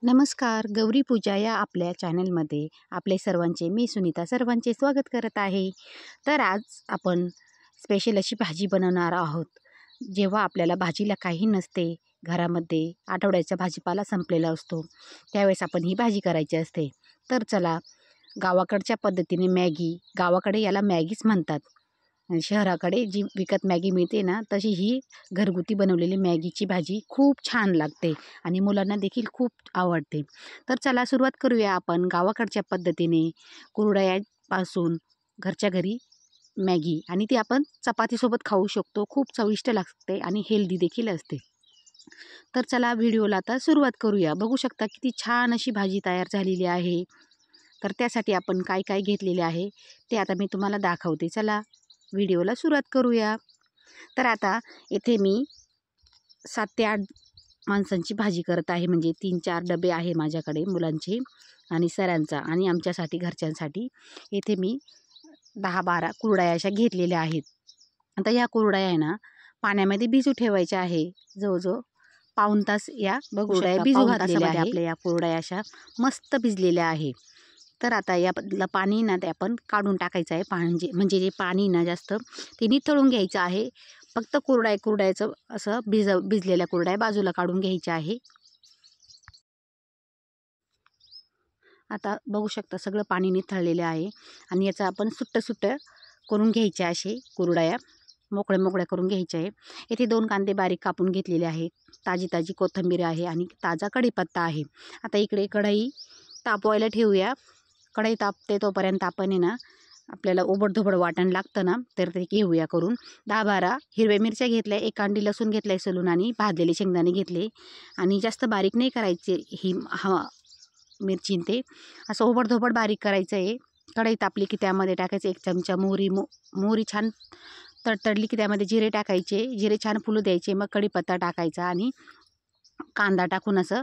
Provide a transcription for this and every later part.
नमस्कार. गौरी पूजा या आपल्या चॅनलमध्ये आपले सर्वांचे मी सुनीता सर्वांचे स्वागत करत आहे. तर आज आपण स्पेशल अशी भाजी बनवणार आहोत. जेव्हा आपल्याला भाजीला काही नसते घरामध्ये, आठवड्याचा भाजीपाला संपलेला असतो, त्यावेळेस आपण ही भाजी करायची असते. तर चला, गावाकडच्या पद्धतीने मॅगी, गावाकडे याला मॅगीच म्हणतात. शहराकडे जी विकत मॅगी मिळते ना, तशी ही घरगुती बनवलेली मॅगीची भाजी खूप छान लागते आणि मुलांना देखील खूप आवडते. तर चला सुरुवात करूया आपण गावाकडच्या पद्धतीने कुरडयापासून घरच्या घरी मॅगी, आणि ती आपण चपातीसोबत खाऊ शकतो. खूप चविष्ट लागते आणि हेल्दी देखील असते. तर चला व्हिडिओला आता सुरुवात करूया. बघू शकता किती छान अशी भाजी तयार झालेली आहे. तर त्यासाठी आपण काय काय घेतलेले आहे ते आता मी तुम्हाला दाखवते. चला व्हिडिओला सुरुवात करूया. तर आता इथे मी 7 ते 8 माणसांची भाजी करत आहे. म्हणजे 3-4 डबे आहे माझ्याकडे मुलांचे आणि सरांचा आणि आमच्यासाठी घरच्यांसाठी. इथे मी 10-12 कुरडया अशा घेतलेल्या आहेत. आता या कुरडया आहे ना, पाण्यामध्ये भिजू ठेवायच्या आहे. जवळजवळ पाऊण तास या कुरडया भिजू घातलेल्या आहे. आपल्या या कुरडया अशा मस्त भिजलेल्या आहे. तर आता यातलं पाणी ना ते आपण काढून टाकायचं आहे. म्हणजे जे पाणी ना जास्त ते निथळून घ्यायचं आहे. फक्त कुरडयाचं असं भिजलेल्या कुरडया बाजूला काढून घ्यायच्या आहे. आता बघू शकता सगळं पाणी निथळलेलं आहे आणि याचं आपण सुट्टं करून घ्यायचे असे कुरडया मोकळ्या करून घ्यायचे आहे. इथे 2 कांदे बारीक कापून घेतलेले आहेत. ताजी कोथिंबीर आहे आणि ताजा कढीपत्ता आहे. आता इकडे कढई तापवायला ठेवूया. कढई तापते तोपर्यंत आपण आहे ना, आपल्याला ओबडधोबड वाटण लागतं ना, तर ते घेऊया करून. 10-12 हिरव्या मिरच्या घेतल्या, 1 कांडी लसूण घेतलाय सोलून आणि भाजलेले शेंगदाणे घेतले. आणि जास्त बारीक नाही करायचे ही मिरची ते, असं ओबडधोबड बारीक करायचं आहे. कढई तापली की त्यामध्ये टाकायचं 1 चमचा मोहरी छान तडतडली की त्यामध्ये जिरे टाकायचे. जिरे छान फुलू द्यायचे. मग कढीपत्ता टाकायचा आणि कांदा टाकून असं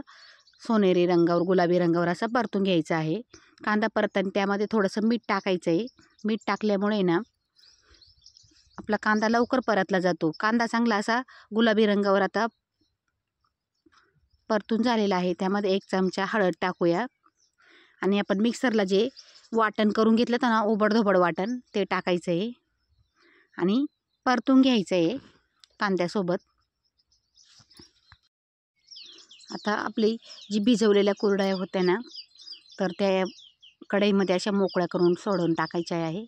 सोनेरी रंगावर, गुलाबी रंगावर असं परतून घ्यायचं आहे. कांदा परतताना त्यामध्ये थोडंसं मीठ टाकायचं आहे. मीठ टाकल्यामुळे ना आपला कांदा लवकर परतला जातो. कांदा चांगला असा गुलाबी रंगावर आता परतून झालेला आहे. त्यामध्ये 1 चमचा हळद टाकूया आणि आपण मिक्सरला जे वाटण करून घेतलं होतं ना, ओबडधोबड वाटण, ते टाकायचं आहे आणि परतून घ्यायचं आहे कांद्यासोबत. आता आपली जी भिजवलेल्या कुरडया होत्या ना, तर त्या कढईमध्ये अशा मोकळ्या करून सोडून टाकायच्या आहे.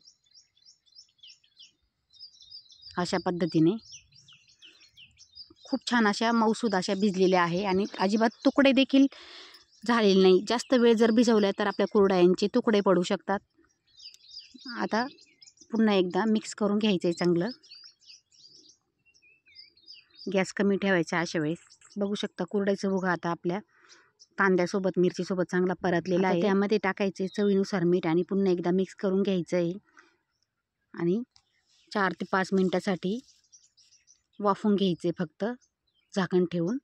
अशा पद्धतीने खूप छान अशा मऊसूद अशा भिजलेल्या आहे आणि अजिबात तुकडे देखील झालेले नाही. जास्त वेळ जर भिजवल्या तर आपल्या कुरडयांचे तुकडे पडू शकतात. आता पुन्हा एकदा मिक्स करून घ्यायचं आहे चांगलं. गॅस कमी ठेवायचा अशा वेळेस. बघू शकता कुरडयाचं भुगा आता आपल्या कांद्यासोबत मिरचीसोबत चांगला परतलेला आहे. त्यामध्ये टाकायचे चवीनुसार मीठ आणि पुन्हा एकदा मिक्स करून घ्यायचं आहे आणि 4 ते 5 मिनिटासाठी वाफवून घ्यायचे फक्त झाकण ठेवून.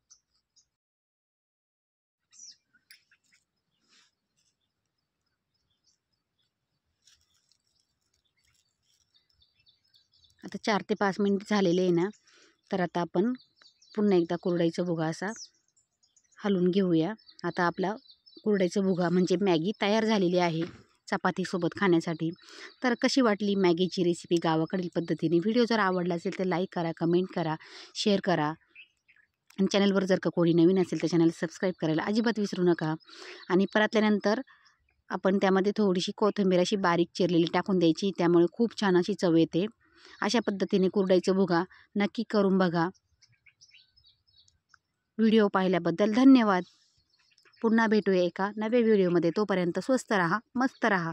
आता 4 ते 5 मिनिट झालेले आहे ना, तर आता आपण पुन्हा एकदा कुरडईचा भुगा असा हलवून घेऊया. आता आपला कुरडईचा भुगा म्हणजे मॅगी तयार झालेली आहे चपातीसोबत खाण्यासाठी. तर कशी वाटली मॅगीची रेसिपी गावाकडील पद्धतीने? व्हिडिओ जर आवडला असेल तर लाईक करा, कमेंट करा, शेअर करा आणि चॅनलवर जर का कोणी नवीन असेल तर चॅनल सबस्क्राईब करायला अजिबात विसरू नका. आणि परतल्यानंतर आपण त्यामध्ये थोडीशी कोथिंबीर अशी बारीक चिरलेली टाकून द्यायची. त्यामुळे खूप छान अशी चव येते. अशा पद्धतीने कुरडईचा भुगा नक्की करून बघा. व्हिडिओ पाहिल्याबद्दल धन्यवाद. पुन्हा भेटूया एका नव्या व्हिडिओमध्ये. तोपर्यंत स्वस्त रहा, मस्त रहा.